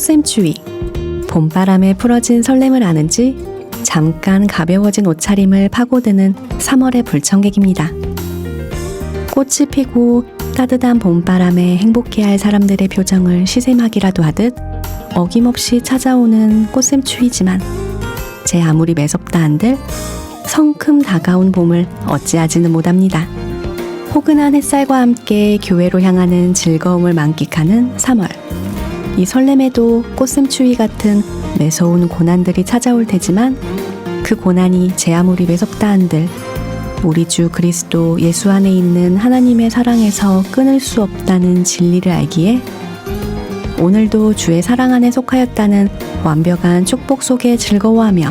꽃샘추위. 봄바람에 풀어진 설렘을 아는지 잠깐 가벼워진 옷차림을 파고드는 3월의 불청객입니다. 꽃이 피고 따뜻한 봄바람에 행복해할 사람들의 표정을 시샘하기라도 하듯 어김없이 찾아오는 꽃샘추위지만 제 아무리 매섭다 한들 성큼 다가온 봄을 어찌하지는 못합니다. 포근한 햇살과 함께 교회로 향하는 즐거움을 만끽하는 3월. 이 설렘에도 꽃샘추위 같은 매서운 고난들이 찾아올 테지만 그 고난이 제 아무리 매섭다 한들 우리 주 그리스도 예수 안에 있는 하나님의 사랑에서 끊을 수 없다는 진리를 알기에 오늘도 주의 사랑 안에 속하였다는 완벽한 축복 속에 즐거워하며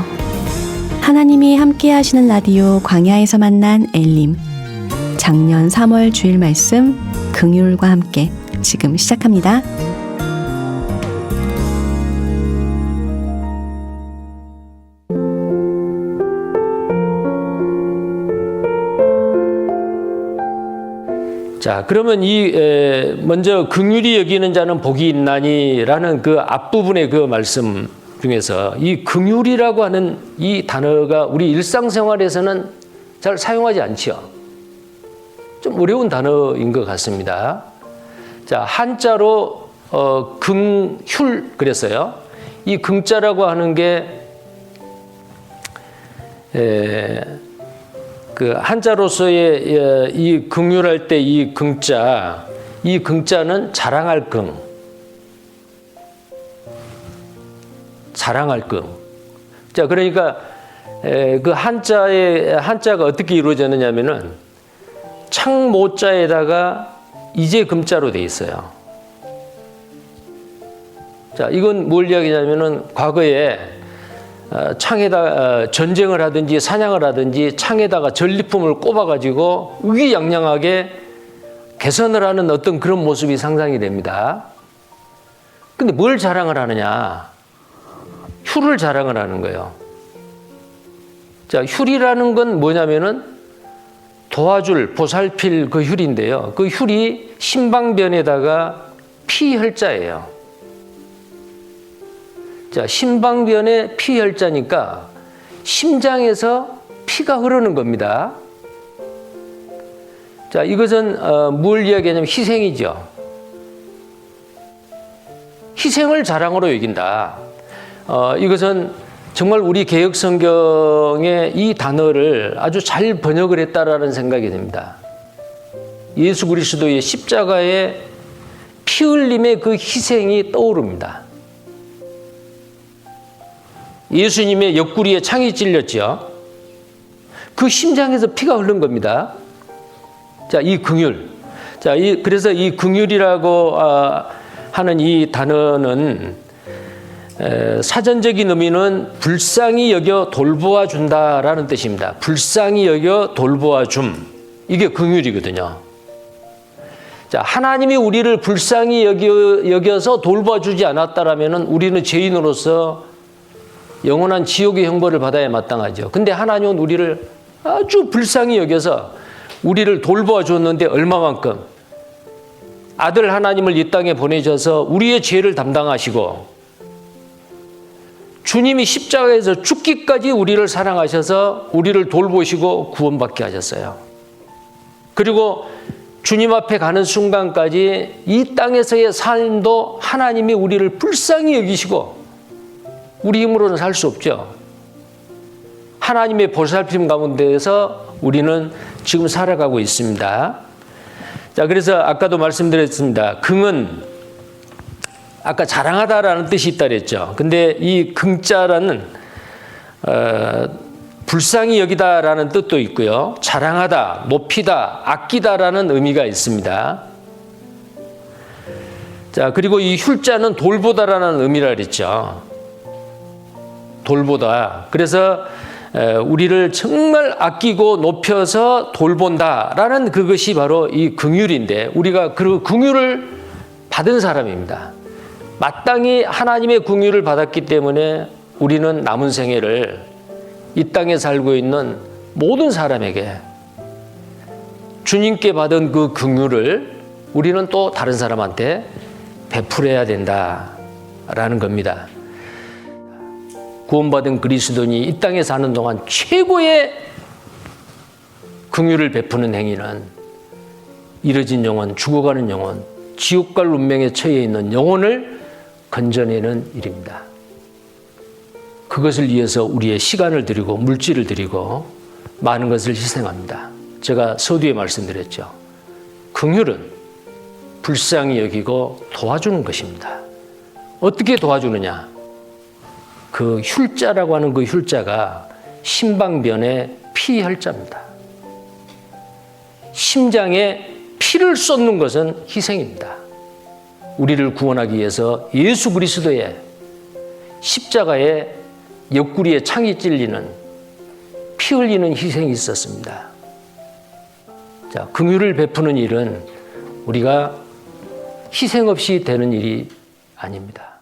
하나님이 함께 하시는 라디오 광야에서 만난 엘림, 작년 3월 주일 말씀 긍휼과 함께 지금 시작합니다. 자, 그러면 먼저 긍휼히 여기는 자는 복이 있나니라는 그 앞부분의 그 말씀 중에서 이 긍휼이라고 하는 이 단어가 우리 일상생활에서는 잘 사용하지 않죠. 좀 어려운 단어인 것 같습니다. 자, 한자로 긍휼 그랬어요. 이 긍자라고 하는 게 그 한자로서의 이 긍휼할 때 이 긍자는 자랑할 긍, 자랑할 긍. 자, 그러니까 그 한자가 어떻게 이루어졌느냐면은 창모자에다가 이제 금자로 돼 있어요. 자, 이건 뭘 이야기냐면은 과거에 창에다 전쟁을 하든지 사냥을 하든지 창에다가 전리품을 꼽아가지고 의기양양하게 개선을 하는 어떤 그런 모습이 상상이 됩니다. 근데 뭘 자랑을 하느냐? 휼을 자랑을 하는 거예요. 자, 휼이라는 건 뭐냐면은 도와줄, 보살필 그 휼인데요. 그 휼이 신방변에다가 피혈자예요. 자, 심방변에 피혈자니까 심장에서 피가 흐르는 겁니다. 자, 이것은 뭘 이야기하냐면 희생이죠. 희생을 자랑으로 여긴다. 이것은 정말 우리 개혁성경에 이 단어를 아주 잘 번역을 했다라는 생각이 듭니다. 예수 그리스도의 십자가의 피 흘림의 그 희생이 떠오릅니다. 예수님의 옆구리에 창이 찔렸죠. 그 심장에서 피가 흐른 겁니다. 자, 이 긍휼. 자, 그래서 이 긍휼이라고 하는 이 단어는 사전적인 의미는 불쌍히 여겨 돌보아 준다라는 뜻입니다. 불쌍히 여겨 돌보아 줌. 이게 긍휼이거든요. 자, 하나님이 우리를 불쌍히 여겨서 돌보아 주지 않았다라면은 우리는 죄인으로서 영원한 지옥의 형벌을 받아야 마땅하죠. 근데 하나님은 우리를 아주 불쌍히 여겨서 우리를 돌보아 줬는데 얼마만큼? 아들 하나님을 이 땅에 보내셔서 우리의 죄를 담당하시고 주님이 십자가에서 죽기까지 우리를 사랑하셔서 우리를 돌보시고 구원받게 하셨어요. 그리고 주님 앞에 가는 순간까지 이 땅에서의 삶도 하나님이 우리를 불쌍히 여기시고 우리 힘으로는 살 수 없죠. 하나님의 보살핌 가운데에서 우리는 지금 살아가고 있습니다. 자, 그래서 아까도 말씀드렸습니다. 긍은 아까 자랑하다라는 뜻이 있다 그랬죠. 근데 이 긍자라는 불쌍히 여기다라는 뜻도 있고요. 자랑하다, 높이다, 아끼다라는 의미가 있습니다. 자, 그리고 이 휼자는 돌보다라는 의미라 그랬죠. 돌보다. 그래서 우리를 정말 아끼고 높여서 돌본다라는 그것이 바로 이 긍휼인데 우리가 그 긍휼을 받은 사람입니다. 마땅히 하나님의 긍휼을 받았기 때문에 우리는 남은 생애를 이 땅에 살고 있는 모든 사람에게 주님께 받은 그 긍휼을 우리는 또 다른 사람한테 베풀어야 된다. 있다라는 겁니다. 구원받은 그리스도인이 이 땅에 사는 동안 최고의 긍휼을 베푸는 행위는 잃어진 영혼, 죽어가는 영혼, 지옥 갈 운명에 처해 있는 영혼을 건져내는 일입니다. 그것을 위해서 우리의 시간을 드리고 물질을 드리고 많은 것을 희생합니다. 제가 서두에 말씀드렸죠. 긍휼은 불쌍히 여기고 도와주는 것입니다. 어떻게 도와주느냐? 그 혈자라고 하는 그 혈자가 심방변의 피혈자입니다. 심장에 피를 쏟는 것은 희생입니다. 우리를 구원하기 위해서 예수 그리스도의 십자가의 옆구리에 창이 찔리는 피 흘리는 희생이 있었습니다. 자, 긍휼을 베푸는 일은 우리가 희생 없이 되는 일이 아닙니다.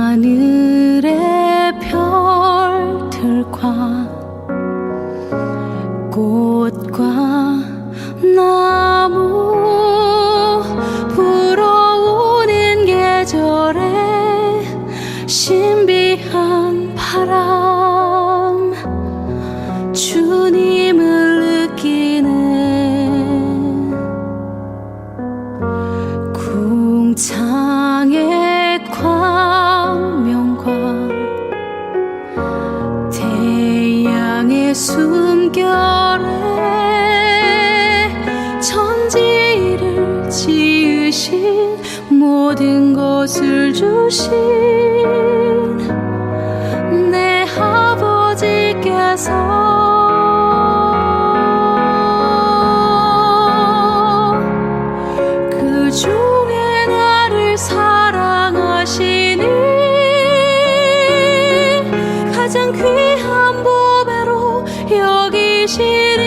하늘의 별들과 꽃과 나무 불어오는 계절에 신비한 바람 주님을 느끼는 궁창의 광명과 태양의 숨결에 천지를 지으신 모든 것을 주신 내 아버지께서 그 중에 나를 사랑하시니 가장 귀한 보배로 여기시니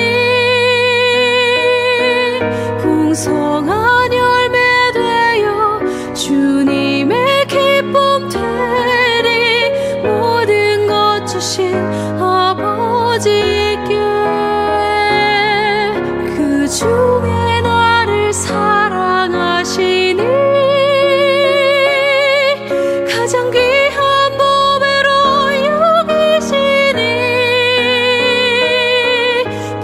풍성한 열매 되어 주님의 기쁨 되리 모든 것 주신 아버지께 그 중에 나를 사랑하시니 가장 귀한 보배로 여기시니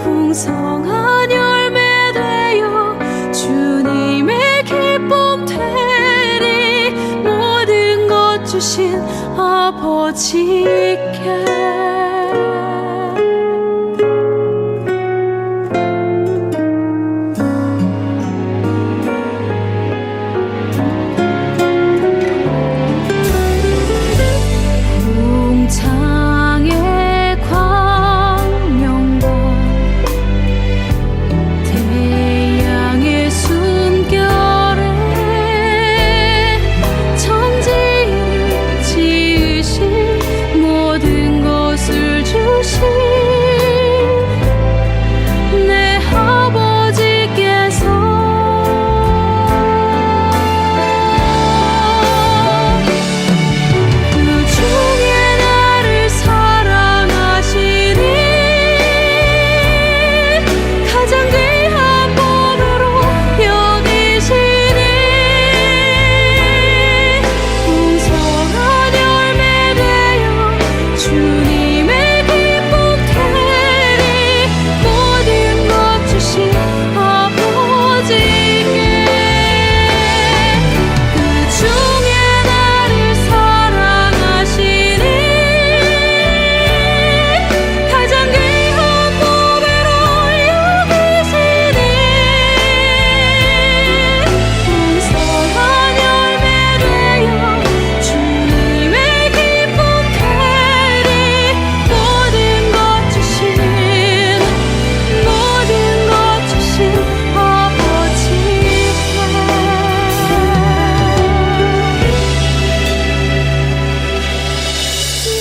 풍성한 열매 되어 주님의 기쁨 되리 모든 것 주신 아버지께 궁창의 광명과 태양의 숨결에 천지를 지으신 모든 것을 주신 내 아버지께서 그 중에 나를 사랑하시니 가장 귀한 보배로 여기시니 풍성한 열매 되어 주님의 기쁨 되리 모든 것 주신 아버지께 그 중에 나를 사랑하시니 가장 귀한 보배로 여기시니 풍성한 열매 되어 주님의 기쁨 되리 모든 것 주신 아버지께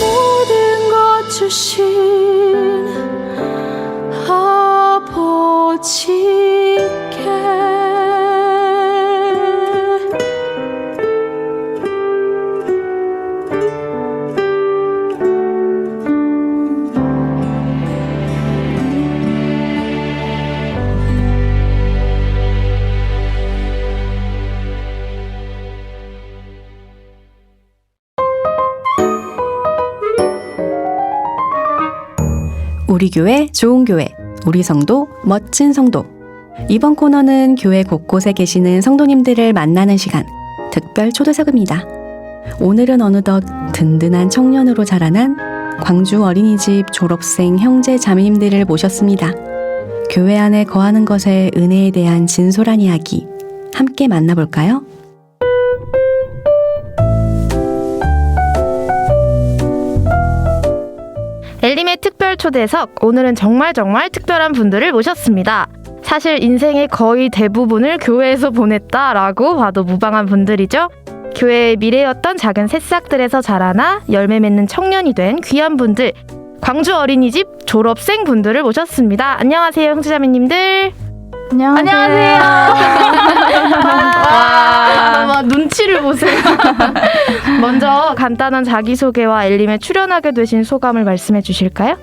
모든 것 주신 아버지께 우리 교회 좋은 교회, 우리 성도 멋진 성도. 이번 코너는 교회 곳곳에 계시는 성도님들을 만나는 시간, 특별 초대석입니다. 오늘은 어느덧 든든한 청년으로 자라난 광주 어린이집 졸업생 형제 자매님들을 모셨습니다. 교회 안에 거하는 것의 은혜에 대한 진솔한 이야기 함께 만나볼까요? 엘림의 특별 초대석, 오늘은 정말 특별한 분들을 모셨습니다. 사실 인생의 거의 대부분을 교회에서 보냈다라고 봐도 무방한 분들이죠. 교회의 미래였던 작은 새싹들에서 자라나 열매 맺는 청년이 된 귀한 분들, 광주 어린이집 졸업생 분들을 모셨습니다. 안녕하세요, 형제자매님들. 안녕하세요. 와, 눈치를 보세요. 먼저 간단한 자기소개와 엘림에 출연하게 되신 소감을 말씀해 주실까요?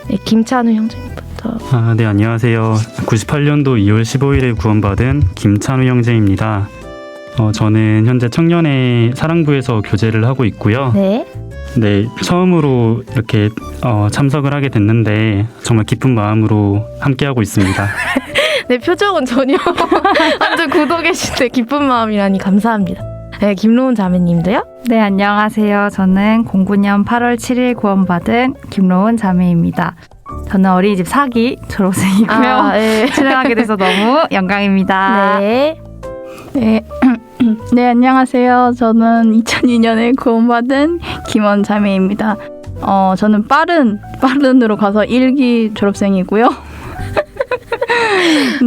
네, 김찬우 형제님부터. 네, 안녕하세요. 98년도 2월 15일에 구원받은 김찬우 형제입니다. 저는 현재 청년의 사랑부에서 교제를 하고 있고요. 네. 네, 처음으로 이렇게 참석을 하게 됐는데 정말 기쁜 마음으로 함께하고 있습니다. 네, 표정은 전혀 완전 구독이신데 기쁜 마음이라니 감사합니다. 네, 김로운 자매님도요? 네, 안녕하세요. 저는 09년 8월 7일 구원받은 김로운 자매입니다. 저는 어린이집 4기 졸업생이고요. 네. 출연하게 돼서 너무 영광입니다. 네. 네, 안녕하세요. 저는 2002년에 구원받은 김원 자매입니다. 저는 빠른으로 가서 1기 졸업생이고요.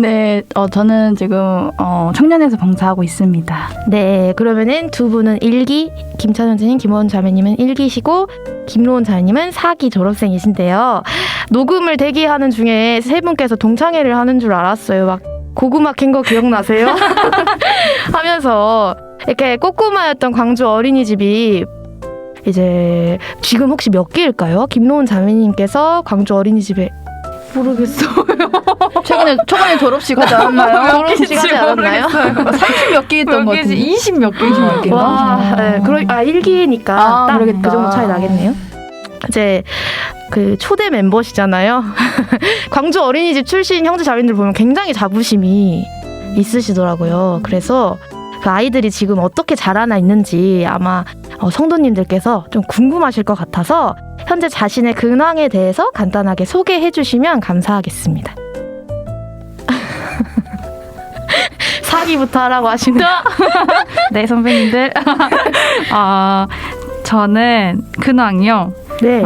네, 저는 지금 청년에서 봉사하고 있습니다. 네, 그러면은 두 분은 1기, 김찬우 선생님, 김원 자매님은 1기시고 김로운 자매님은 4기 졸업생이신데요. 녹음을 대기하는 중에 세 분께서 동창회를 하는 줄 알았어요. 막 고구마 캔 거 기억나세요? 하면서 이렇게 꼬꼬마였던 광주 어린이집이 이제 지금 혹시 몇 기일까요? 김로운 자매님께서 광주 어린이집에 모르겠어요. 초반에 졸업식 하지 않았나요? 졸업식 하지 않았나요? 30몇 개 있던 것 같은데. 20몇 개. 와, 네, 1기니까 딱 그러겠다. 그 정도 차이 나겠네요. 이제 그 초대 멤버시잖아요. 광주 어린이집 출신 형제 자매님들 보면 굉장히 자부심이 있으시더라고요. 그래서 그 아이들이 지금 어떻게 자라나 있는지 아마 성도님들께서 좀 궁금하실 것 같아서 현재 자신의 근황에 대해서 간단하게 소개해 주시면 감사하겠습니다. 사기부터 하라고 하시네요. 네, 선배님들. 저는 근황이요. 네.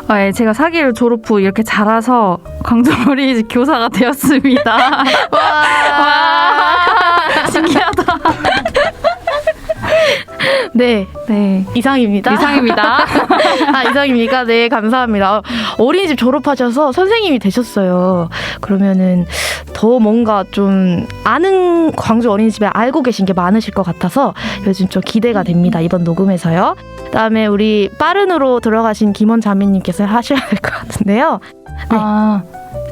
네, 제가 4기를 졸업 후 이렇게 자라서 광주 어린이집 교사가 되었습니다. 와, 신기하다. 네. 네, 이상입니다. 이상입니다. 이상입니까? 네, 감사합니다. 어린이집 졸업하셔서 선생님이 되셨어요. 그러면은 더 뭔가 좀 아는 광주 어린이집에 알고 계신 게 많으실 것 같아서 요즘 좀 기대가 됩니다. 이번 녹음에서요. 그다음에 우리 빠른으로 들어가신 김원 자매님께서 하셔야 될 것 같은데요. 네.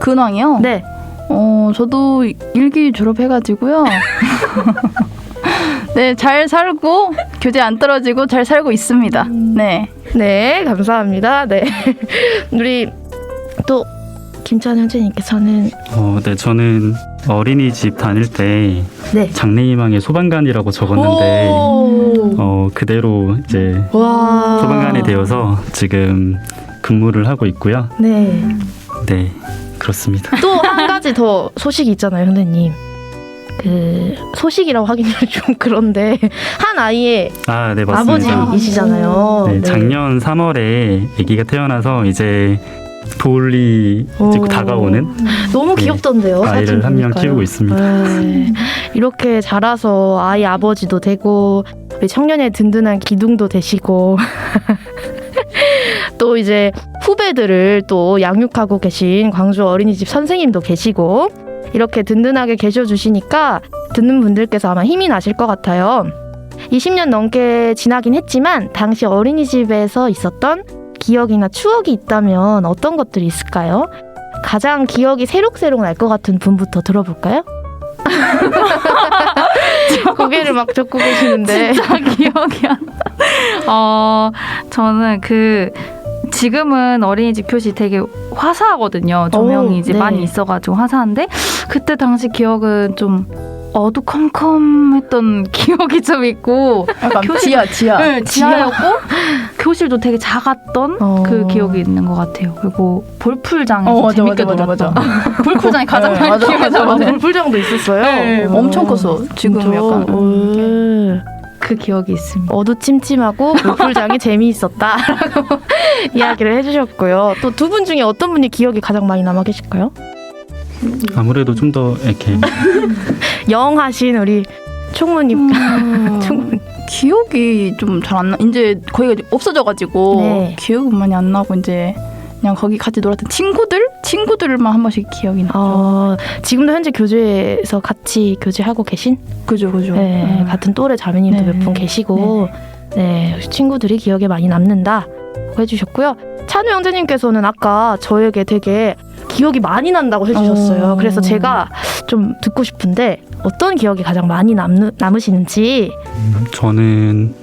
근황이요? 네. 저도 1기 졸업해가지고요. 네, 잘 살고 교재 안 떨어지고 잘 살고 있습니다. 네. 네, 감사합니다. 네. 우리 또 김찬우 형제님께서는 네, 저는 어린이집 다닐 때 네. 장래희망의 소방관이라고 적었는데 그대로 이제 와. 소방관이 되어서 지금 근무를 하고 있고요. 네. 네, 그렇습니다. 또 한 가지 더 소식이 있잖아요, 형제님. 그 소식이라고 하기는 좀 그런데 한 아이의 네, 맞습니다. 아버지이시잖아요. 네, 작년 3월에 아기가 태어나서 이제 돌이 이제 다가오는 너무 네, 귀엽던데요. 사진 아이를 한 명 보니까요. 키우고 있습니다. 네. 이렇게 자라서 아이 아버지도 되고 우리 청년의 든든한 기둥도 되시고 또 이제 후배들을 또 양육하고 계신 광주 어린이집 선생님도 계시고 이렇게 든든하게 계셔주시니까 듣는 분들께서 아마 힘이 나실 것 같아요. 20년 넘게 지나긴 했지만 당시 어린이집에서 있었던 기억이나 추억이 있다면 어떤 것들이 있을까요? 가장 기억이 새록새록 날 것 같은 분부터 들어볼까요? 고개를 막 젓고 계시는데 진짜 기억이 안 나. 저는 지금은 어린이집 교실 되게 화사하거든요. 조명이 이제 네. 많이 있어가지고 화사한데 그때 당시 기억은 좀 어두컴컴했던 기억이 좀 있고 약간 지하. 네, 지하였고 교실도 되게 작았던 그 기억이 있는 것 같아요. 그리고 볼풀장에서 재밌게 놀았던 볼풀장이 가장 많이 기억에 남아요. 불풀장도 있었어요. 네, 엄청 컸어. 지금 진짜? 약간 그 기억이 있습니다. 어두침침하고 불풀장이 재미있었다라고 이야기를 해주셨고요. 또 두 분 중에 어떤 분이 기억이 가장 많이 남아 계실까요? 아무래도 좀 더 이렇게 영하신 우리 총무님. 총무님. 기억이 좀 잘 안 나. 이제 거기가 없어져가지고 네. 기억은 많이 안 나고 이제 그냥 거기 같이 놀았던 친구들만 한 번씩 기억이 나죠. 지금도 현재 교재에서 같이 교제하고 계신? 그죠. 네, 같은 또래 자매님도 네. 몇 분 계시고, 네, 친구들이 기억에 많이 남는다 해주셨고요. 찬우 형제님께서는 아까 저에게 되게 기억이 많이 난다고 해주셨어요. 그래서 제가 좀 듣고 싶은데 어떤 기억이 가장 많이 남으시는지. 저는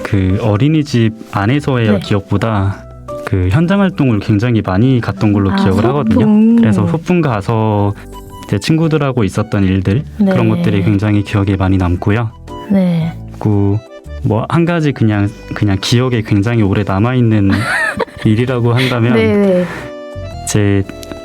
그 어린이집 안에서의 네. 기억보다 그 현장 활동을 굉장히 많이 갔던 걸로 기억을 소풍. 하거든요. 그래서 소풍 가서 제 친구들하고 있었던 일들 네. 그런 것들이 굉장히 기억에 많이 남고요. 네. 그리고 뭐 한 가지 그냥 기억에 굉장히 오래 남아 있는 일이라고 한다면 네.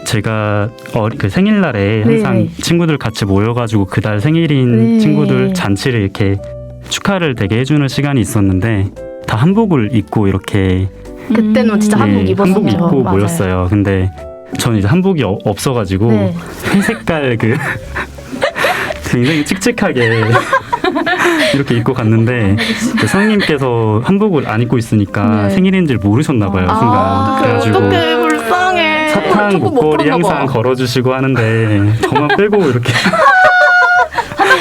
제가 그 생일날에 항상 네. 친구들 같이 모여가지고 그달 생일인 네. 친구들 잔치를 이렇게 축하를 되게 해주는 시간이 있었는데 다 한복을 입고 이렇게 그때는 진짜 한복 입었었죠. 한복 입고 맞아요. 모였어요. 근데 저는 이제 한복이 없어가지고 네. 회색깔 그 굉장히 칙칙하게 이렇게 입고 갔는데 그 선생님께서 한복을 안 입고 있으니까 네. 생일인 줄 모르셨나 봐요. 순간. 그래가지고 어떡해, 불쌍해. 사탕 조금 못 목걸이 풀었나 항상 봐. 걸어주시고 하는데 저만 빼고 이렇게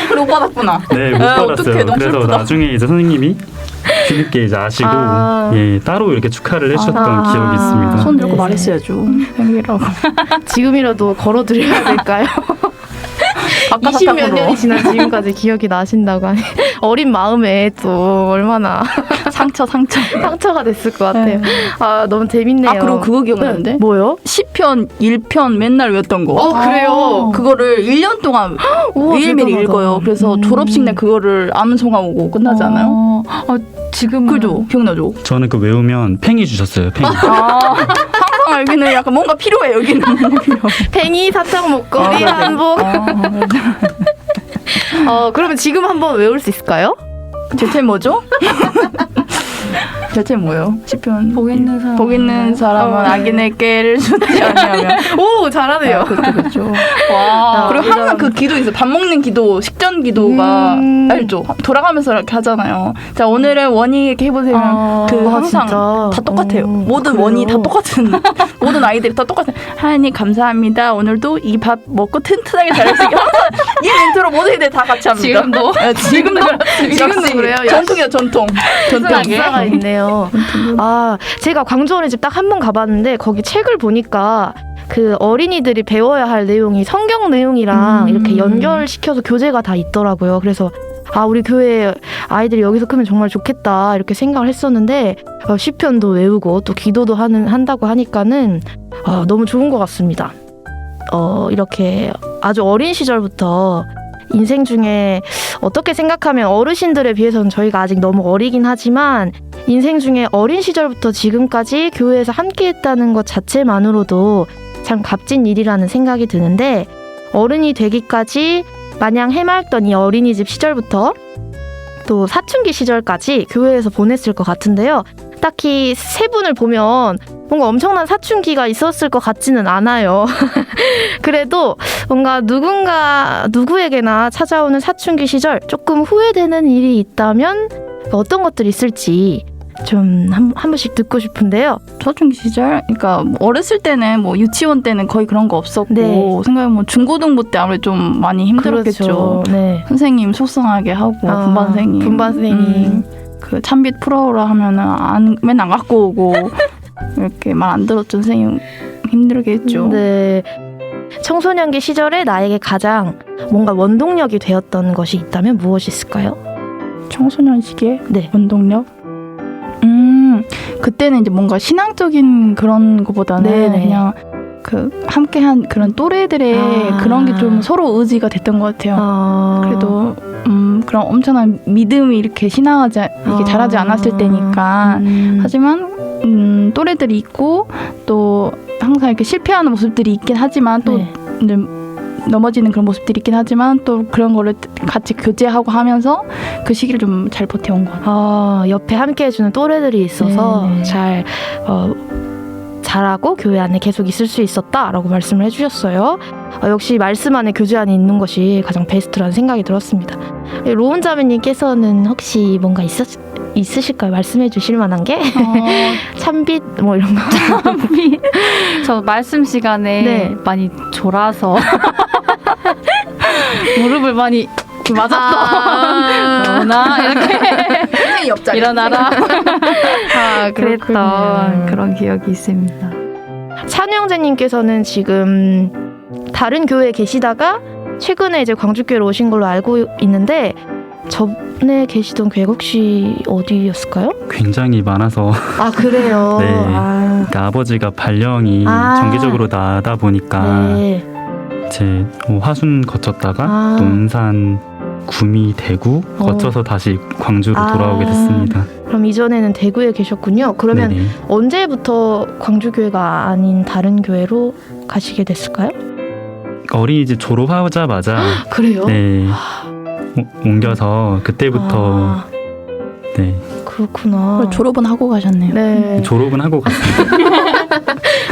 그리고 받았구나. 네, 못 아, 받았어요. 어떡해, 너무 그래서 슬프다. 나중에 이제 선생님이 뒤늦게 이제 아시고 예, 따로 이렇게 축하를 해주셨던 기억이 있습니다. 손 들고 네. 말했어야죠. 생일이라고. 지금이라도 걸어드려야 될까요? 아까 20몇 년이 지난 지금까지 기억이 나신다고 하니 어린 마음에 또 얼마나 상처가 됐을 것 같아요. 아, 너무 재밌네요. 아, 그리고 그거 기억나는데? 네. 뭐요? 10편, 1편 맨날 외웠던 거. 그래요? 그거를 1년 동안 우와, 매일매일 대단하다. 읽어요. 그래서 졸업식 날 그거를 암송하고 오고 끝나잖아요. 지금 그죠? 기억나죠? 저는 그 외우면 팽이 주셨어요. 팽이. 항상 여기는 약간 뭔가 필요해. 여기는 뭔가 필요해. 팽이 사탕 목걸이 한복. 그러면 지금 한번 외울 수 있을까요? 제템 뭐죠? 제템 뭐예요? 10편. 복 있는 사람. 악인의 깨를 주지 아니하면. 오, 잘하네요. 그렇죠. 와. 그리고 항상 그 기도 있어요. 밥 먹는 기도, 식전 기도가 알죠? 돌아가면서 이렇게 하잖아요. 자, 오늘은 원이 이렇게 해보세요. 그 항상 진짜? 다 똑같아요. 모든 그래요? 원이 다 똑같은 모든 아이들이 다 똑같은. 하나님 감사합니다. 오늘도 이 밥 먹고 튼튼하게 잘 수 있게 항상 이 멘트로 모든 애들 다 같이 합니다. 지금도 지금도 그래요? 전통이야 전통. 역사가 있네요. 아, 제가 광주 어린이집 딱 한 번 가봤는데 거기 책을 보니까 그 어린이들이 배워야 할 내용이 성경 내용이랑 이렇게 연결시켜서 교재가 다 있더라고요. 그래서 아, 우리 교회 아이들이 여기서 크면 정말 좋겠다 이렇게 생각을 했었는데 시편도 외우고 또 기도도 한다고 하니까는 너무 좋은 것 같습니다. 이렇게 아주 어린 시절부터 인생 중에 어떻게 생각하면 어르신들에 비해서는 저희가 아직 너무 어리긴 하지만 인생 중에 어린 시절부터 지금까지 교회에서 함께 했다는 것 자체만으로도 참 값진 일이라는 생각이 드는데 어른이 되기까지 마냥 해맑던 이 어린이집 시절부터 또 사춘기 시절까지 교회에서 보냈을 것 같은데요. 딱히 세 분을 보면 뭔가 엄청난 사춘기가 있었을 것 같지는 않아요. 그래도 뭔가 누구에게나 찾아오는 사춘기 시절 조금 후회되는 일이 있다면 어떤 것들이 있을지 좀 한 번씩 듣고 싶은데요. 사춘기 시절, 그러니까 어렸을 때는 뭐 유치원 때는 거의 그런 거 없었고 네. 생각해보면 중고등부 때 아무래도 좀 많이 힘들었겠죠. 그렇죠. 네. 선생님 속상하게 하고 분반 선생님 그 참빛 풀어오라 하면은 맨날 안 갖고 오고 이렇게 말 안 들었죠. 선생님 힘들게 했죠. 네. 청소년기 시절에 나에게 가장 뭔가 원동력이 되었던 것이 있다면 무엇이 있을까요? 청소년 시기에 네. 원동력. 그때는 이제 뭔가 신앙적인 그런 거보다는 네네. 그냥 그 함께한 그런 또래들의 그런 게 좀 서로 의지가 됐던 것 같아요. 그래도 그런 엄청난 믿음이 이렇게 이렇게 자라지 않았을 때니까 하지만 또래들이 있고 또 항상 이렇게 실패하는 모습들이 있긴 하지만 또 네. 이제 넘어지는 그런 모습들이 있긴 하지만 또 그런 거를 같이 교제하고 하면서 그 시기를 좀 잘 버텨온 것 같아요. 옆에 함께 해주는 또래들이 있어서 네네. 잘 잘하고 교회 안에 계속 있을 수 있었다라고 말씀을 해주셨어요. 역시 말씀 안에 교제 안에 있는 것이 가장 베스트라는 생각이 들었습니다. 로운 자매님께서는 혹시 뭔가 있으실까요? 말씀해 주실 만한 게? 참빛 뭐 이런 거. 저 말씀 시간에 네. 많이 졸아서 무릎을 많이 맞았던 너나 이렇게 일어나라 그랬던 그런 기억이 있습니다. 찬우 형제님께서는 지금 다른 교회에 계시다가 최근에 이제 광주교회로 오신 걸로 알고 있는데 전에 계시던 교회가 혹시 어디였을까요? 굉장히 많아서 아 그래요? 네. 아, 그러니까 아버지가 발령이 정기적으로 나다 보니까 네. 이제 화순 거쳤다가 아. 논산, 구미, 대구 거쳐서 다시 광주로 돌아오게 됐습니다. 그럼 이전에는 대구에 계셨군요. 그러면 네네. 언제부터 광주교회가 아닌 다른 교회로 가시게 됐을까요? 어린이집 졸업하자마자 그래요? 네 옮겨서 그때부터 네 그렇구나. 졸업은 하고 가셨네요. 네. 졸업은 하고 갔어요.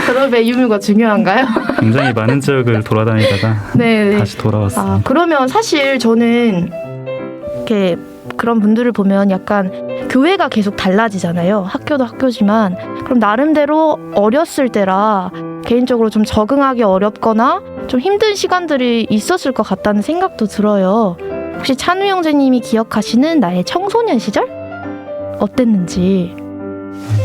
졸업의 유무가 중요한가요? 굉장히 많은 지역을 돌아다니다가 네. 다시 돌아왔습니다. 그러면 사실 저는 이렇게 그런 분들을 보면 약간 교회가 계속 달라지잖아요. 학교도 학교지만 그럼 나름대로 어렸을 때라 개인적으로 좀 적응하기 어렵거나 좀 힘든 시간들이 있었을 것 같다는 생각도 들어요. 혹시 찬우 형제님이 기억하시는 나의 청소년 시절? 어땠는지.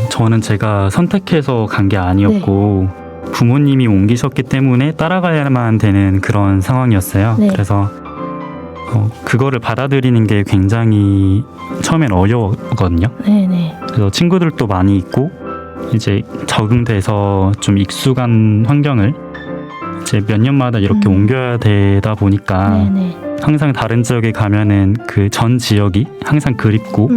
저는 제가 선택해서 간 게 아니었고 부모님이 옮기셨기 때문에 따라가야만 되는 그런 상황이었어요. 네. 그래서 그거를 받아들이는 게 굉장히 처음엔 어려웠거든요. 네네. 그래서 친구들도 많이 있고 이제 적응돼서 좀 익숙한 환경을 이제 몇 년마다 이렇게 옮겨야 되다 보니까 네네. 항상 다른 지역에 가면은 그 전 지역이 항상 그립고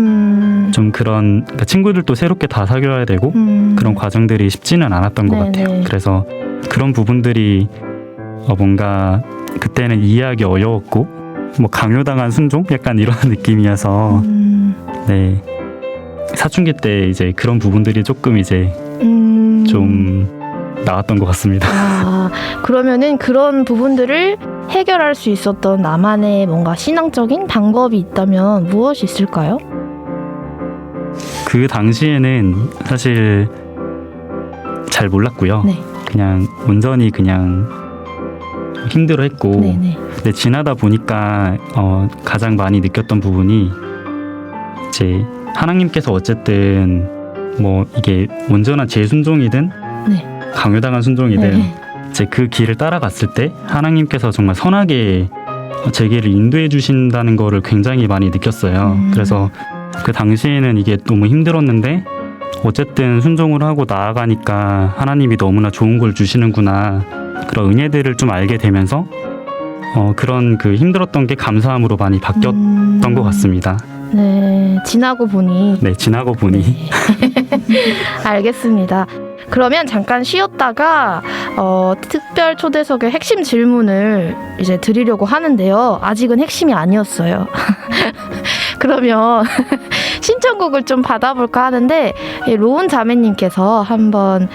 좀 그러니까 친구들도 새롭게 다 사귀어야 되고 그런 과정들이 쉽지는 않았던 것 네네. 같아요. 그래서 그런 부분들이 뭔가 그때는 이해하기 어려웠고 뭐 강요당한 순종 약간 이런 느낌이어서 네 사춘기 때 이제 그런 부분들이 조금 이제 좀 나왔던 것 같습니다. 그러면은 그런 부분들을 해결할 수 있었던 나만의 뭔가 신앙적인 방법이 있다면 무엇이 있을까요? 그 당시에는 사실 잘 몰랐고요. 네. 그냥 온전히 그냥 힘들어했고 네네. 근데 지나다 보니까 가장 많이 느꼈던 부분이 이제 하나님께서 어쨌든 뭐 이게 온전한 제 순종이든 네. 강요당한 순종이든 네. 이제 그 길을 따라갔을 때 하나님께서 정말 선하게 제 길을 인도해 주신다는 거를 굉장히 많이 느꼈어요. 그래서 그 당시에는 이게 너무 힘들었는데 어쨌든 순종을 하고 나아가니까 하나님이 너무나 좋은 걸 주시는구나 그런 은혜들을 좀 알게 되면서 그런 그 힘들었던 게 감사함으로 많이 바뀌었던 것 같습니다. 네, 지나고 보니. 네, 지나고 보니. 네. 알겠습니다. 그러면 잠깐 쉬었다가 특별 초대석의 핵심 질문을 이제 드리려고 하는데요. 아직은 핵심이 아니었어요. 그러면 신청곡을 좀 받아볼까 하는데 로운 자매님께서 한번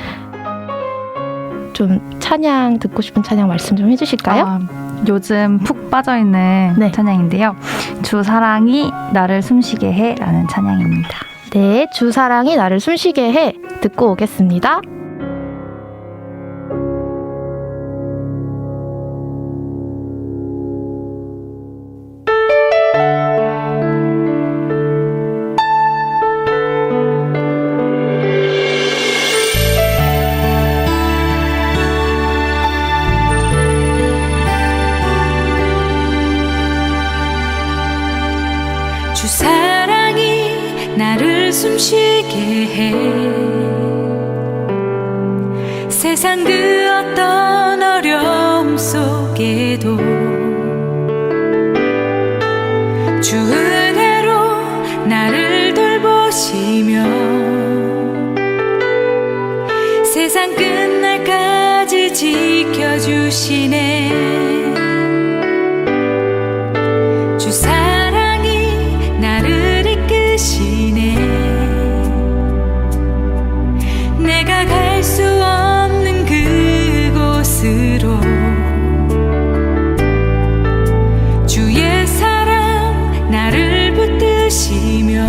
좀 찬양 듣고 싶은 찬양 말씀 좀 해주실까요? 요즘 푹 빠져있는 네. 찬양인데요. 주 사랑이 나를 숨쉬게 해 라는 찬양입니다. 네, 주 사랑이 나를 숨쉬게 해 듣고 오겠습니다. 주 사랑이 나를 나를 숨쉬게 해. 세상 그 어떤 어려움 속에도 주 은혜로 나를 돌보시며 세상 끝날까지 지켜주시네. 주 사랑이 나를 이끄시네. 내가 갈 수 없는 그곳으로 주의 사랑 나를 붙드시며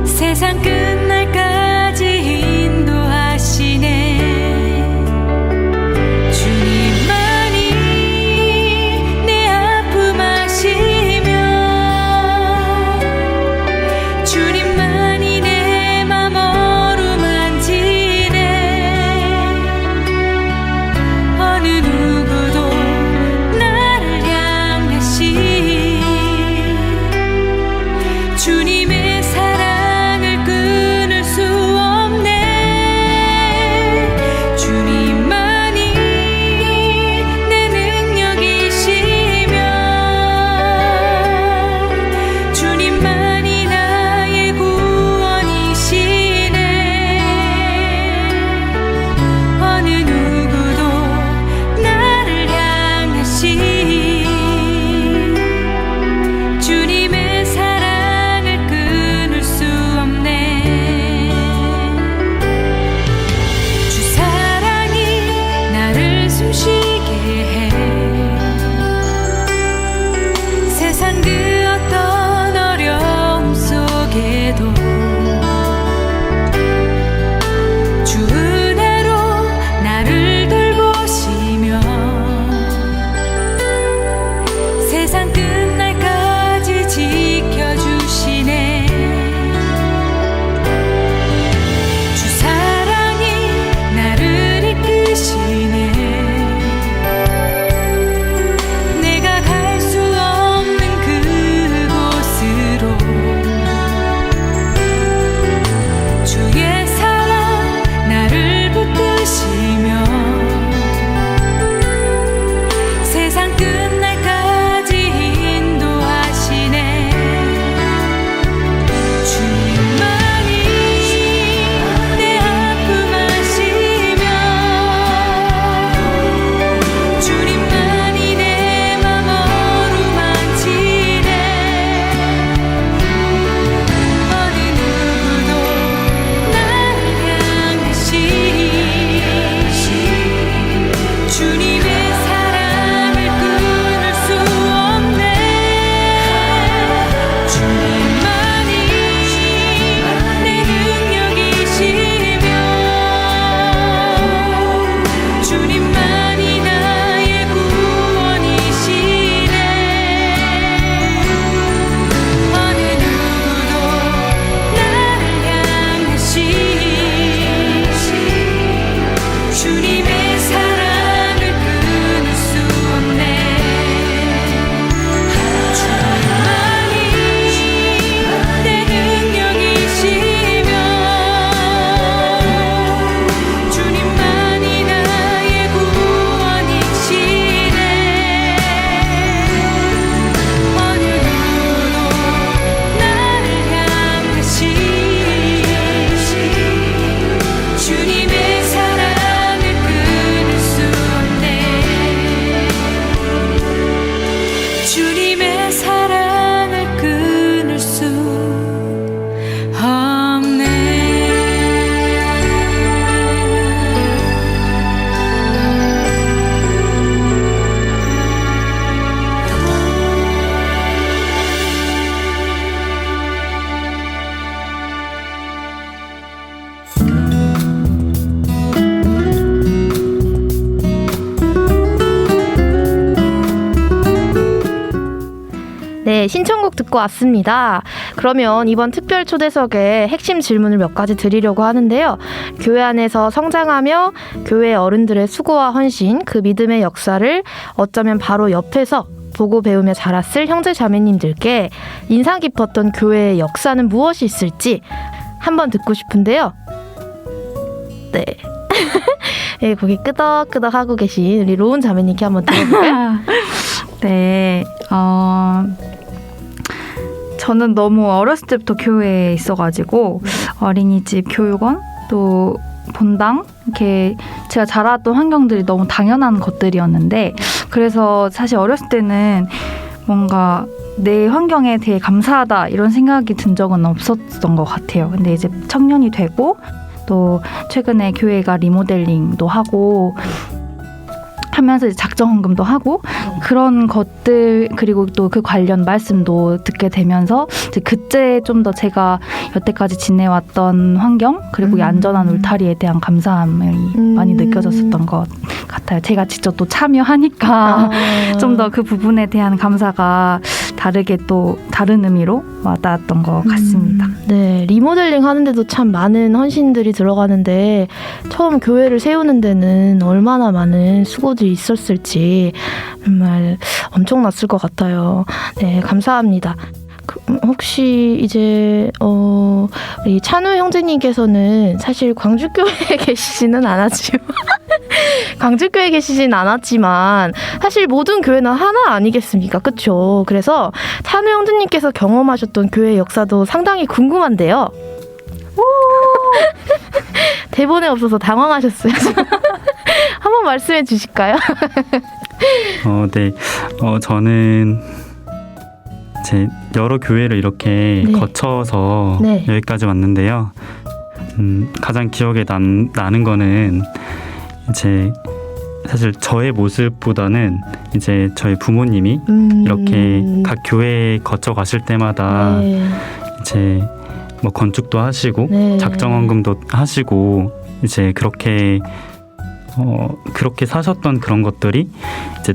세상 끝날까지 인도하시네. 주님만이 내 아픔 아시며 주님만이 내 맘 어루만지네. 어느 누구도 나를 향하시 주님의 사랑을 끊을 수 없네. 주님만이 내 능력이시며 주님만이 나의 구원이시네. 어느 누구도 나를 향하시 주님의 사랑을 끊을 수 없네. 주 사랑이 나를 숨쉬게 해. 세상 그 어떤 어려움 속에도 주 은혜로 나를 돌보시며 세상 끝날까지 지켜주시네. 주 사랑이 나를 이끄시네. 내가 갈 수 없는 그곳으로 주의 사랑 나를 붙드시며 세상 끝날까지 인도하시네. 주님만이 내 아픔 아시며 주님만이 내 맘 어루만지네. 어느 누구도 나를 향하시 주님의 사랑을 끊을 수 없네. 주님만이 내 능력이시며 주님만이 나의 구원이시네. 어느 누구도 나를 향하시 주님의 사랑을 끊을 수 없네. 주님만이 내 능력이시며 주님만이 나의 구원이시네. 어느 누구도 나를 향하시 주님의 사랑을 끊을 수 없네. 주님의 사랑을 끊을 수 없네. 네, 신청곡 듣고 왔습니다. 그러면 이번 특별 초대석에 핵심 질문을 몇 가지 드리려고 하는데요. 교회 안에서 성장하며 교회 어른들의 수고와 헌신, 그 믿음의 역사를 어쩌면 바로 옆에서 보고 배우며 자랐을 형제 자매님들께 인상 깊었던 교회의 역사는 무엇이 있을지 한번 듣고 싶은데요. 네. 네, 거기 끄덕끄덕 하고 계신 우리 로운 자매님께 한번 들어볼까요? 네, 저는 너무 어렸을 때부터 교회에 있어가지고 어린이집, 교육원, 또 본당 이렇게 제가 자라왔던 환경들이 너무 당연한 것들이었는데 그래서 사실 어렸을 때는 뭔가 내 환경에 대해 감사하다 이런 생각이 든 적은 없었던 것 같아요. 근데 이제 청년이 되고 또 최근에 교회가 리모델링도 하고 하면서 이제 작정헌금도 하고 그런 것들 그리고 또 그 관련 말씀도 듣게 되면서 이제 그때 좀 더 제가 여태까지 지내왔던 환경 그리고 이 안전한 울타리에 대한 감사함이 많이 느껴졌었던 것 같아요. 제가 직접 또 참여하니까 좀 더 그 부분에 대한 감사가 다르게 또 다른 의미로 와닿았던 것 같습니다. 네, 리모델링 하는데도 참 많은 헌신들이 들어가는데 처음 교회를 세우는 데는 얼마나 많은 수고들이 있었을지 정말 엄청났을 것 같아요. 네, 감사합니다. 혹시 이제 우리 찬우 형제님께서는 사실 광주교회에 계시지는 않았지만 광주교회에 계시진 않았지만 사실 모든 교회는 하나 아니겠습니까? 그렇죠? 그래서 찬우 형제님께서 경험하셨던 교회 역사도 상당히 궁금한데요. 대본에 없어서 당황하셨어요. 한번 말씀해 주실까요? 네. 저는 제 여러 교회를 이렇게 네. 거쳐서 네. 여기까지 왔는데요. 가장 기억에 나는 거는 이제 사실 저의 모습보다는 이제 저희 부모님이 이렇게 각 교회에 거쳐 가실 때마다 네. 이제 뭐 건축도 하시고 네. 작정헌금도 하시고 이제 그렇게 사셨던 그런 것들이 이제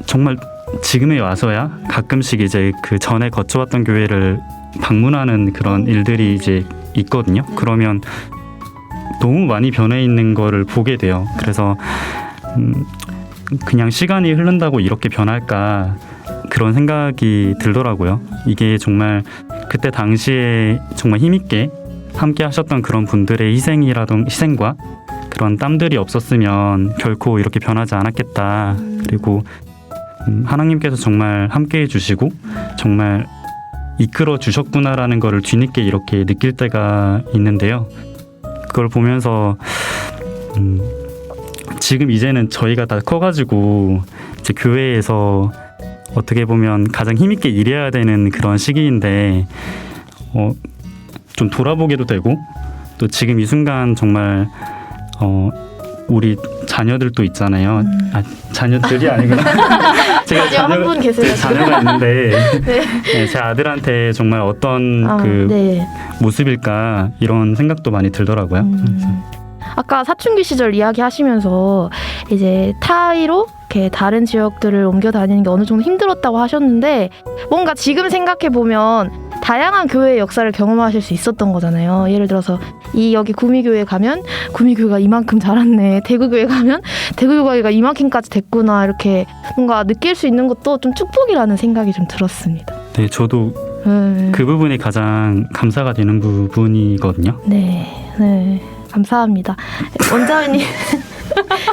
정말 지금에 와서야 가끔씩 이제 그 전에 거쳐왔던 교회를 방문하는 그런 일들이 이제 있거든요. 그러면 너무 많이 변해 있는 거를 보게 돼요. 그래서 그냥 시간이 흐른다고 이렇게 변할까 그런 생각이 들더라고요. 이게 정말 그때 당시에 정말 힘있게 함께 하셨던 그런 분들의 희생과 그런 땀들이 없었으면 결코 이렇게 변하지 않았겠다. 그리고 하나님께서 정말 함께해 주시고 정말 이끌어 주셨구나라는 거를 뒤늦게 이렇게 느낄 때가 있는데요. 그걸 보면서 지금 이제는 저희가 다 커가지고 이제 교회에서 어떻게 보면 가장 힘있게 일해야 되는 그런 시기인데 좀 돌아보게도 되고 또 지금 이 순간 정말 우리 자녀들도 있잖아요. 자녀들이 아니구나. 제가 한 분 계세요. 자녀가 있는데 네. 네, 제 아들한테 정말 어떤 네. 모습일까 이런 생각도 많이 들더라고요. 아까 사춘기 시절 이야기하시면서 이제 타이로 이렇게 다른 지역들을 옮겨 다니는 게 어느 정도 힘들었다고 하셨는데 뭔가 지금 생각해 보면 다양한 교회의 역사를 경험하실 수 있었던 거잖아요. 예를 들어서 여기 구미교회 가면 구미교회가 이만큼 자랐네. 대구교회 가면 대구교회가 이만큼까지 됐구나. 이렇게 뭔가 느낄 수 있는 것도 좀 축복이라는 생각이 좀 들었습니다. 네, 저도 그 부분이 가장 감사가 되는 부분이거든요. 네. 감사합니다. 원장님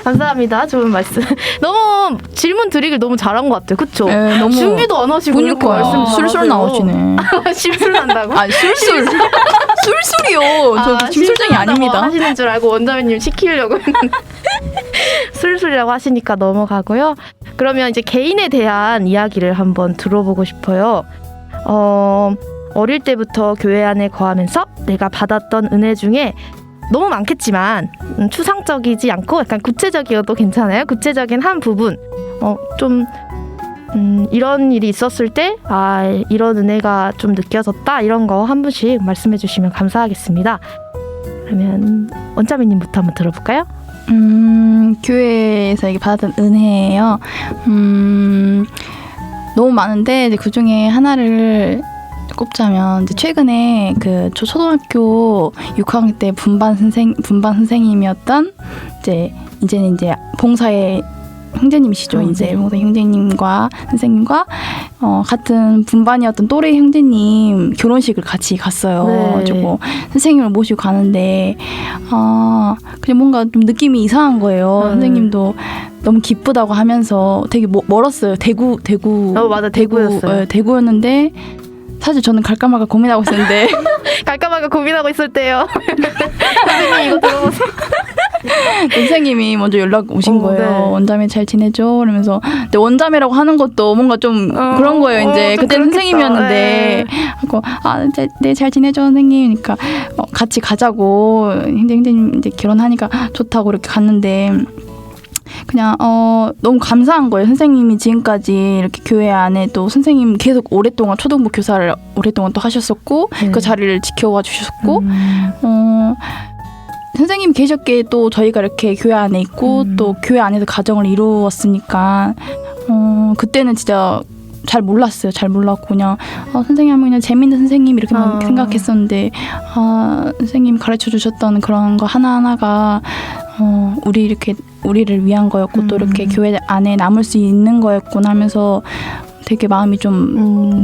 감사합니다. 좋은 말씀. 너무 질문 드리길 너무 잘한 것 같아요. 그렇죠? 네, 너무 준비도 안 하시고 이렇게 말씀 술술 나오시네. 술술 난다고? 아니 술술이요. 저 짐술장이 아닙니다. 하시는 줄 알고 원장님 시키려고 했는데 술술이라고 하시니까 넘어가고요. 그러면 이제 개인에 대한 이야기를 한번 들어보고 싶어요. 어릴 때부터 교회 안에 거하면서 내가 받았던 은혜 중에 너무 많겠지만 추상적이지 않고 약간 구체적이어도 괜찮아요. 구체적인 한 부분 좀 이런 일이 있었을 때 이런 은혜가 좀 느껴졌다 이런 거 한 분씩 말씀해 주시면 감사하겠습니다. 그러면 원짜미님부터 한번 들어볼까요? 교회에서 이게 받았던 은혜예요. 너무 많은데 그 중에 하나를 꼽자면 이제 최근에 그 초등학교 6학년 때 분반 선생님이었던 이제는 봉사에 형제님이시죠. 이제 모든 형제님과 선생님과 같은 분반이었던 또래 형제님 결혼식을 같이 갔어요. 네. 가지고 선생님을 모시고 가는데 그냥 뭔가 좀 느낌이 이상한 거예요. 선생님도 너무 기쁘다고 하면서 되게 멀었어요. 대구 맞아, 대구였어요. 대구였는데 사실 저는 갈까 말까 고민하고 있었는데 갈까 말까 고민하고 있을 때요. 선생님 이거 들어보세요. 선생님이 먼저 연락 오신 거예요. 네. 원자매 잘 지내죠? 이러면서 근데 원자매라고 하는 것도 뭔가 좀 그런 거예요. 이제 좀 그때 그렇겠다. 선생님이었는데 하고 네 잘 지내죠 선생님. 그러니까 같이 가자고 형제님 이제 결혼하니까 좋다고 이렇게 갔는데 그냥 너무 감사한 거예요. 선생님이 지금까지 이렇게 교회 안에 또 선생님 계속 오랫동안 초등부 교사를 오랫동안 또 하셨었고 그 자리를 지켜와 주셨고 선생님 계셨기에 또 저희가 이렇게 교회 안에 있고 또 교회 안에서 가정을 이루었으니까 그때는 진짜 잘 몰랐어요. 잘 몰랐고 그냥 선생님 하면 그냥 재밌는 선생님 이렇게만 생각했었는데 선생님 가르쳐 주셨던 그런 거 하나하나가 우리를 위한 거였고 또 이렇게 교회 안에 남을 수 있는 거였구나 하면서 되게 마음이 좀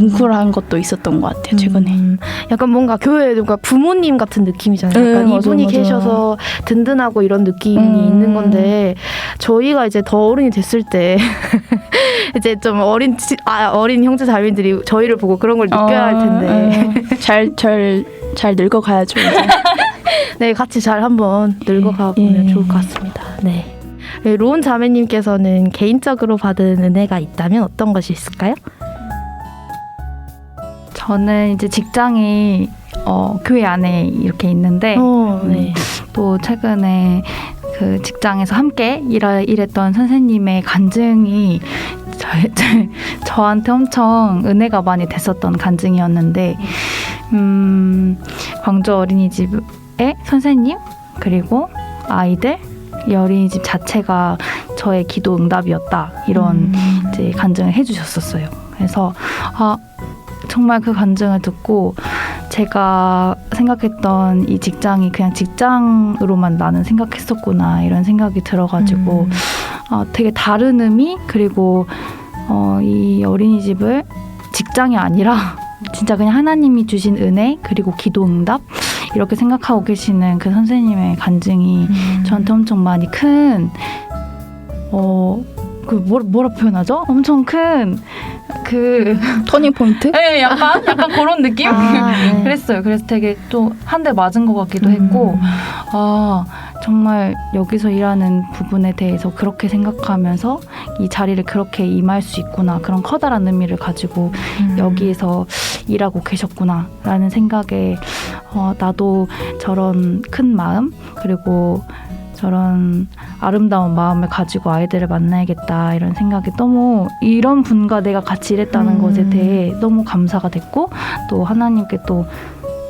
뭉클한 것도 있었던 것 같아요. 최근에. 약간 뭔가 교회에 뭔가 부모님 같은 느낌이잖아요. 약간 맞아요, 이분이 맞아요. 계셔서 든든하고 이런 느낌이 있는 건데 저희가 이제 더 어른이 됐을 때 이제 좀 어린 형제 자매들이 저희를 보고 그런 걸 느껴야 할 텐데 잘 늙어가야죠. 이제. 네, 같이 잘 한번 늙어가 보면 좋을 것 같습니다. 네. 네, 로운 자매님께서는 개인적으로 받은 은혜가 있다면 어떤 것이 있을까요? 저는 이제 직장이 교회 안에 이렇게 있는데 네. 또 최근에 그 직장에서 함께 일했던 선생님의 간증이 저한테 엄청 은혜가 많이 됐었던 간증이었는데 광주 어린이집의 선생님 그리고 아이들 이 어린이집 자체가 저의 기도 응답이었다 이런 이제 간증을 해주셨었어요. 그래서 정말 그 간증을 듣고 제가 생각했던 이 직장이 그냥 직장으로만 나는 생각했었구나 이런 생각이 들어가지고 되게 다른 의미 그리고 이 어린이집을 직장이 아니라 진짜 그냥 하나님이 주신 은혜 그리고 기도 응답 이렇게 생각하고 계시는 그 선생님의 간증이 저한테 엄청 많이 큰 뭐라 표현하죠? 엄청 큰 터닝 포인트? 네, 약간 그런 느낌? 네. 그랬어요. 그래서 되게 또 한 대 맞은 것 같기도 했고, 정말 여기서 일하는 부분에 대해서 그렇게 생각하면서 이 자리를 그렇게 임할 수 있구나. 그런 커다란 의미를 가지고 여기에서 일하고 계셨구나라는 생각에 나도 저런 큰 마음 그리고 저런 아름다운 마음을 가지고 아이들을 만나야겠다 이런 생각이 너무 이런 분과 내가 같이 일했다는 것에 대해 너무 감사가 됐고 또 하나님께 또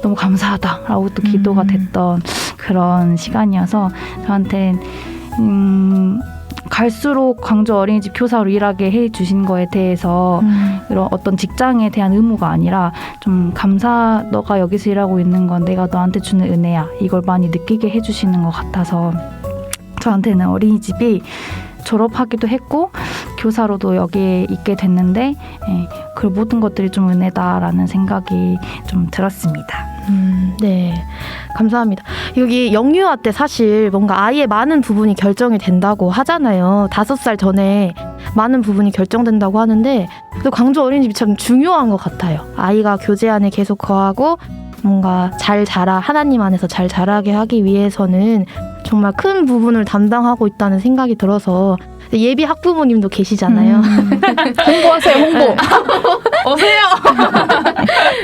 너무 감사하다라고 또 기도가 됐던 그런 시간이어서 저한테 갈수록 광주 어린이집 교사로 일하게 해주신 거에 대해서 이런 어떤 직장에 대한 의무가 아니라 좀 너가 여기서 일하고 있는 건 내가 너한테 주는 은혜야 이걸 많이 느끼게 해주시는 것 같아서 저한테는 어린이집이 졸업하기도 했고 교사로도 여기에 있게 됐는데 그 모든 것들이 좀 은혜다라는 생각이 좀 들었습니다. 네, 감사합니다. 여기 영유아 때 사실 뭔가 아이의 많은 부분이 결정이 된다고 하잖아요. 5살 전에 많은 부분이 결정된다고 하는데 또 광주 어린이집이 참 중요한 것 같아요. 아이가 교제 안에 계속 거하고 뭔가 하나님 안에서 잘 자라게 하기 위해서는 정말 큰 부분을 담당하고 있다는 생각이 들어서 예비 학부모님도 계시잖아요. 홍보하세요, 홍보. 오세요.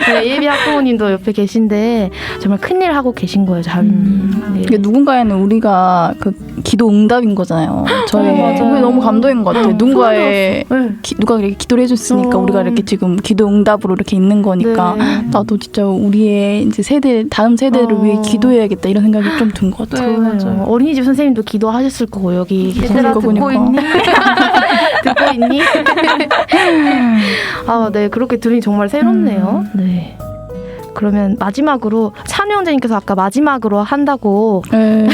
네, 예비 학부모님도 옆에 계신데 정말 큰일 하고 계신 거예요, 자비님. 네. 누군가에는 우리가 그 기도 응답인 거잖아요. 맞아요. 그게 너무 감동인 것 같아요. 누가 이렇게 기도를 해줬으니까 우리가 이렇게 지금 기도 응답으로 이렇게 있는 거니까 네. 나도 진짜 우리의 이제 다음 세대를 위해 기도해야겠다 이런 생각이 좀 든 것 같아요. 맞아요. 어린이집 선생님도 기도하셨을 거고 여기 얘들아 듣고 보니까. 있니? 듣고 있니? 네, 그렇게 들으니 정말 새롭네요. 네. 그러면 마지막으로 찬우 형제님께서 아까 마지막으로 한다고 네.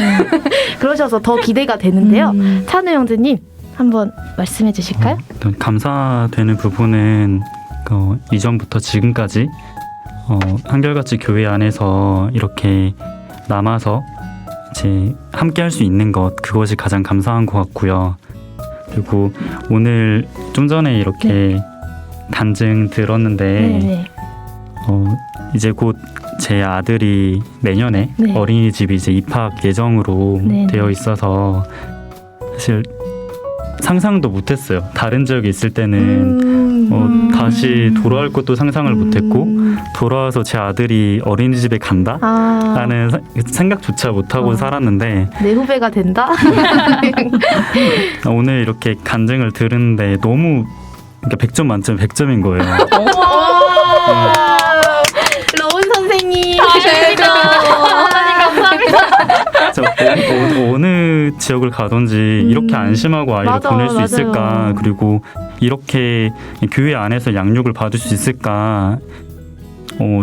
그러셔서 더 기대가 되는데요. 찬우 형제님 한번 말씀해 주실까요? 일단 감사되는 부분은 이전부터 지금까지 한결같이 교회 안에서 이렇게 남아서 이제 함께 할 수 있는 것, 그것이 가장 감사한 것 같고요. 그리고 오늘 좀 전에 이렇게 간증 들었는데 네. 이제 곧 제 아들이 내년에 네. 어린이집 이제 입학 예정으로 네. 되어 있어서 사실 상상도 못했어요. 다른 지역에 있을 때는 다시 돌아올 것도 상상을 못했고 돌아와서 제 아들이 어린이집에 간다? 라는 생각조차 못하고 살았는데 내 후배가 된다? 오늘 이렇게 간증을 들었는데 너무 그러니까 100점 만점에 100점인 거예요. 러운 선생님 감사합니다. 어느 지역을 가든지 이렇게 안심하고 아이를 맞아, 보낼 수 맞아요. 있을까, 그리고 이렇게 교회 안에서 양육을 받을 수 있을까,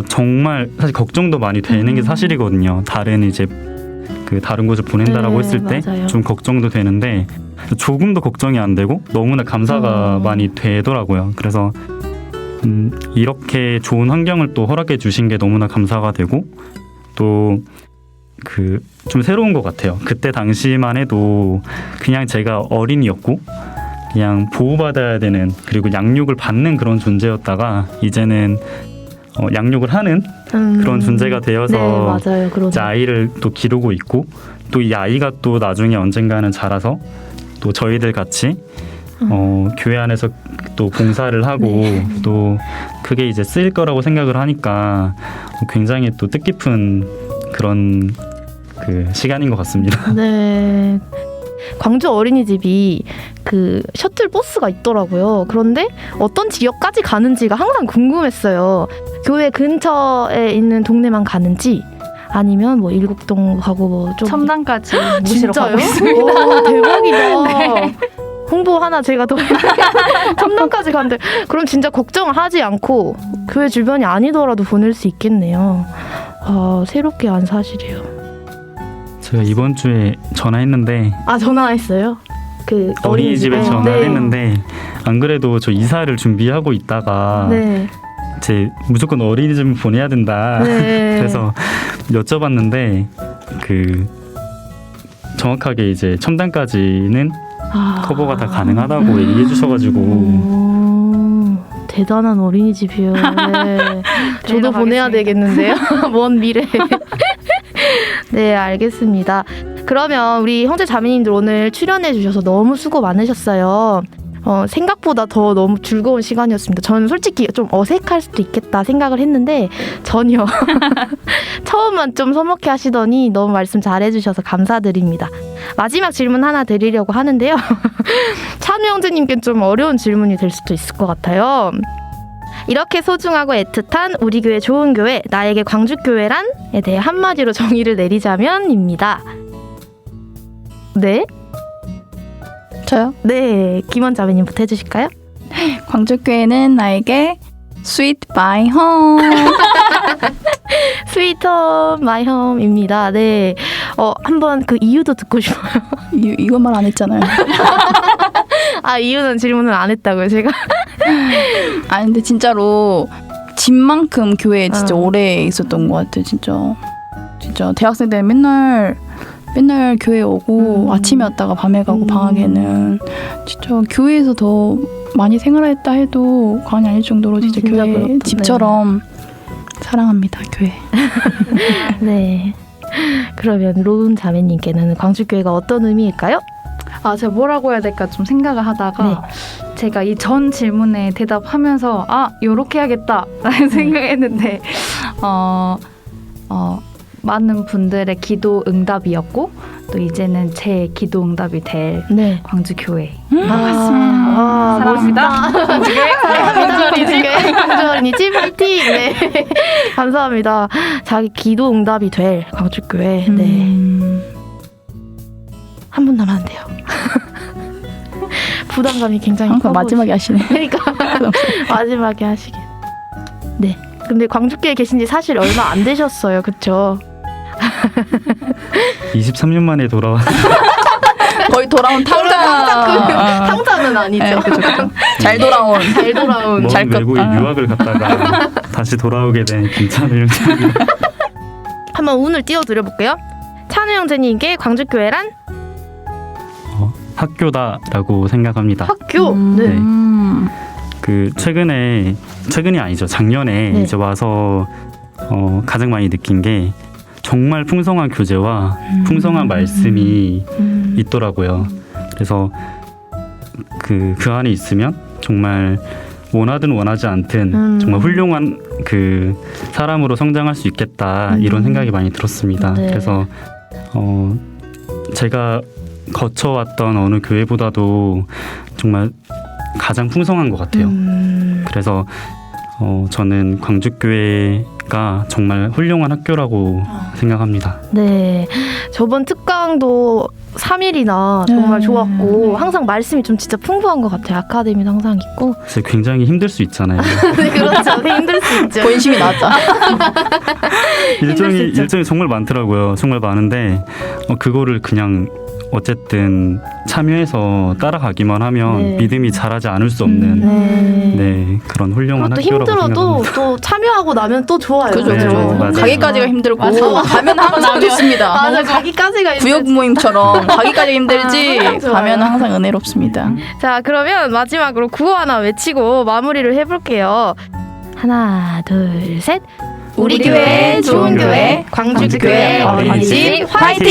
정말 사실 걱정도 많이 되는 게 사실이거든요. 다른 이제 다른 곳을 보낸다라고 네, 했을 때 맞아요. 좀 걱정도 되는데 조금도 걱정이 안 되고 너무나 감사가 많이 되더라고요. 그래서 이렇게 좋은 환경을 또 허락해 주신 게 너무나 감사가 되고, 또 좀 새로운 것 같아요. 그때 당시만 해도 그냥 제가 어린이였고 그냥 보호받아야 되는, 그리고 양육을 받는 그런 존재였다가 이제는 양육을 하는 그런 존재가 되어서 네, 맞아요. 이제 아이를 또 기르고 있고, 또 이 아이가 또 나중에 언젠가는 자라서 또 저희들 같이 교회 안에서 또 봉사를 하고 또 그게 이제 쓰일 거라고 생각을 하니까 굉장히 또 뜻깊은 그런 시간인 것 같습니다. 네. 광주 어린이집이 셔틀 버스가 있더라고요. 그런데 어떤 지역까지 가는지가 항상 궁금했어요. 교회 근처에 있는 동네만 가는지, 아니면 뭐 일곡동 가고 뭐 좀 첨단까지 모시러 진짜요? 가고 있습니다. 오, 대박이다. 홍보 하나 제가 더 첨단까지 가는데, 그럼 진짜 걱정하지 않고 교회 주변이 아니더라도 보낼 수 있겠네요. 새롭게 안 사실이에요. 제가 이번 주에 전화했는데 전화했어요? 어린이집에 어린이집에? 전화했는데 안 그래도 저 이사를 준비하고 있다가 네. 제 무조건 어린이집을 보내야 된다. 네. 그래서 여쭤봤는데 정확하게 이제 첨단까지는 커버가 다 가능하다고 얘기해 주셔가지고 대단한 어린이집이에요. 네. 저도 보내야 되겠는데요. 먼 미래. 네, 알겠습니다. 그러면 우리 형제 자매님들 오늘 출연해 주셔서 너무 수고 많으셨어요. 생각보다 더 너무 즐거운 시간이었습니다. 저는 솔직히 좀 어색할 수도 있겠다 생각을 했는데 전혀. 처음만 좀 서먹해 하시더니 너무 말씀 잘해주셔서 감사드립니다. 마지막 질문 하나 드리려고 하는데요. 찬우 형제님께 좀 어려운 질문이 될 수도 있을 것 같아요. 이렇게 소중하고 애틋한 우리 교회 좋은 교회, 나에게 광주교회란에 대해 한마디로 정의를 내리자면입니다. 네? 저요? 네, 김원 자매님부터 해주실까요? 광주교회는 나에게 Sweet by home. Sweet home, my home입니다. 네, 한번 그 이유도 듣고 싶어요. 이거 말 안 했잖아요. 이유는 질문을 안 했다고요, 제가? 아니 근데 진짜로 집만큼 교회에 진짜 오래 있었던 것 같아요. 진짜 대학생 때 맨날 교회 오고 아침에 왔다가 밤에 가고 방학에는 진짜 교회에서 더 많이 생활했다 해도 과언이 아닐 정도로 진짜 진짜 교회 그렇다. 집처럼 사랑합니다, 교회. 네. 그러면 로운 자매님께는 광주교회가 어떤 의미일까요? 제가 뭐라고 해야 될까 좀 생각을 하다가 제가 이 전 질문에 대답하면서 요렇게 해야겠다라는 생각했는데 많은 분들의 기도 응답이었고 또 이제는 제 기도 응답이 될 광주 교회 같습니다. 사랑합니다. 광주 어린이집 파이팅! 네. 감사합니다. 자기 기도 응답이 될 광주교회. 네. 한 분 남았는데요. 부담감이 굉장히 항상 커 마지막에 하시네. 그러니까 마지막에 하시게. 네. 근데 광주교회 계신 지 사실 얼마 안 되셨어요. 그쵸? 23년 만에 돌아왔어요. 거의 돌아온 탕자. 탕자는 아니죠. 네, 그죠. 잘 돌아온. 잘 돌아온. 먼 잘 외국에 컸다. 유학을 갔다가 다시 돌아오게 된 김찬우 형제입니다. 한번 운을 띄워드려 볼게요. 찬우 형제님께 광주교회란 학교다라고 생각합니다. 학교. 네. 네. 그 최근이 아니죠. 작년에 네. 이제 와서 가장 많이 느낀 게 정말 풍성한 교재와 풍성한 말씀이 있더라고요. 그래서 그 안에 있으면 정말 원하든 원하지 않든 정말 훌륭한 그 사람으로 성장할 수 있겠다 이런 생각이 많이 들었습니다. 네. 그래서 제가 거쳐왔던 어느 교회보다도 정말 가장 풍성한 것 같아요. 그래서 저는 광주교회가 정말 훌륭한 학교라고 생각합니다. 네. 저번 특강도 3일이나 정말 좋았고 항상 말씀이 좀 진짜 풍부한 것 같아요. 아카데미도 항상 있고. 그래서 굉장히 힘들 수 있잖아요. 네, 그렇죠. 힘들 수 있죠. 본심이 나죠. 일정이 정말 많더라고요. 정말 많은데 그거를 그냥 어쨌든 참여해서 따라가기만 하면 네. 믿음이 자라지 않을 수 없는 네. 그런 훌륭한 그것도 학교라고 힘들어도 생각합니다. 또 참여하고 나면 또 좋아요. 그죠, 네, 그죠. 맞아요. 가기까지가 힘들고 맞아. 가면 항상 좋습니다. 맞아, 가기까지가 구역 모임처럼 가기까지 힘들지 항상 좋아요. 가면 항상 은혜롭습니다. 자, 그러면 마지막으로 구호 하나 외치고 마무리를 해볼게요. 하나, 둘, 셋. 우리 교회 좋은 교회 광주교회 어린이집 화이팅!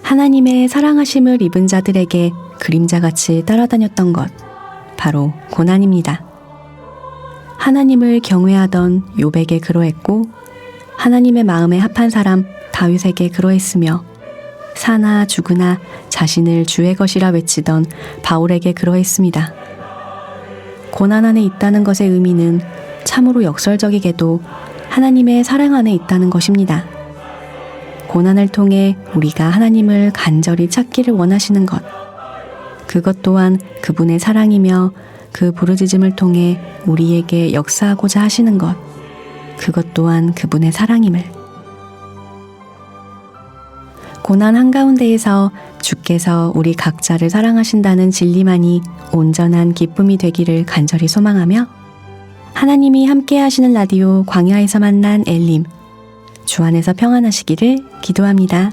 하나님의 사랑하심을 입은 자들에게 그림자같이 따라다녔던 것, 바로 고난입니다. 하나님을 경외하던 욥에게 그러했고 하나님의 마음에 합한 사람 다윗에게 그러했으며 사나 죽으나 자신을 주의 것이라 외치던 바울에게 그러했습니다. 고난 안에 있다는 것의 의미는 참으로 역설적이게도 하나님의 사랑 안에 있다는 것입니다. 고난을 통해 우리가 하나님을 간절히 찾기를 원하시는 것, 그것 또한 그분의 사랑이며 그 부르짖음을 통해 우리에게 역사하고자 하시는 것, 그것 또한 그분의 사랑임을. 고난 한가운데에서 주께서 우리 각자를 사랑하신다는 진리만이 온전한 기쁨이 되기를 간절히 소망하며 하나님이 함께 하시는 라디오 광야에서 만난 엘림, 주 안에서 평안하시기를 기도합니다.